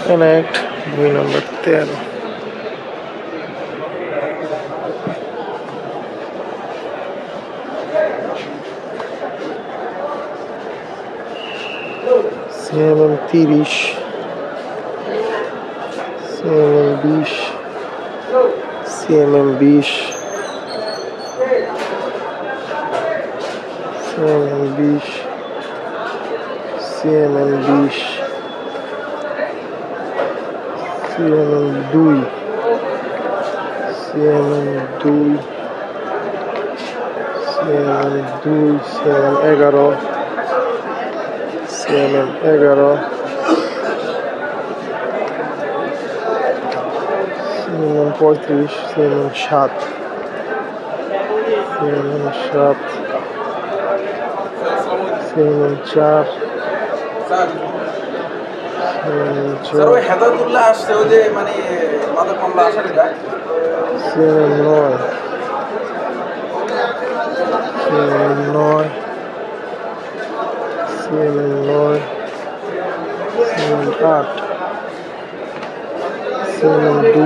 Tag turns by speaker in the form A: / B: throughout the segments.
A: Connect 2 নম্বর 13। CMM 30, CMM 20, CMM 20, CMM 20, CMM 20, CMM 2, CMM 2, CMM 2, CMM 11, CMM 11, CMM 35, CMM 7, CMM 7, CMM 4, CMM 4,
B: Hidayatullah আসছে ওই যে মানে মাদক মামলা আসার
A: CMM 9, CMM 9, CMM 9, CMM 8, CMM 2,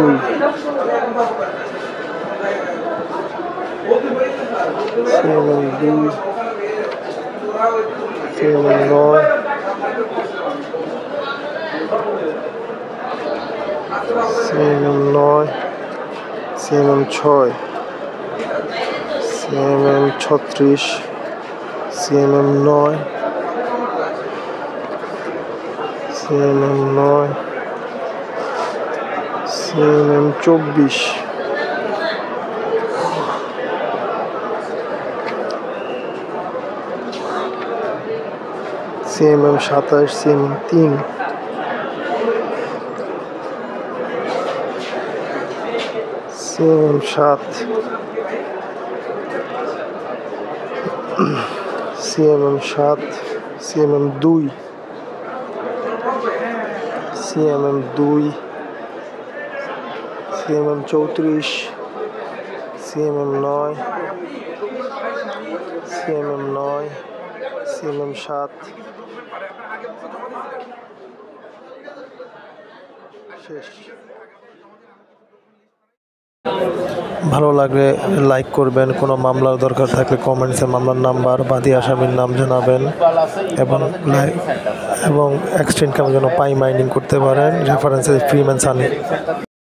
A: CMM 2, CMM 9, CMM 9, CMM 6, CMM 36, CMM 9, CMM 9, CMM 24, CMM 27, CMM 3, CMM 7, CMM 7, CMM 2, CMM 2, CMM 34, CMM 9, CMM 9, CMM 7 শেষ। ভালো লাগলে লাইক করবেন, কোনো মামলার দরকার থাকলে কমেন্টসে মামলার নাম্বার বাদী আসামির নাম জানাবেন এবং এক্সচেঞ্জ কামের জন্য পাই মাইনিং করতে পারেন। রেফারেন্সে ফ্রিম্যান সানি।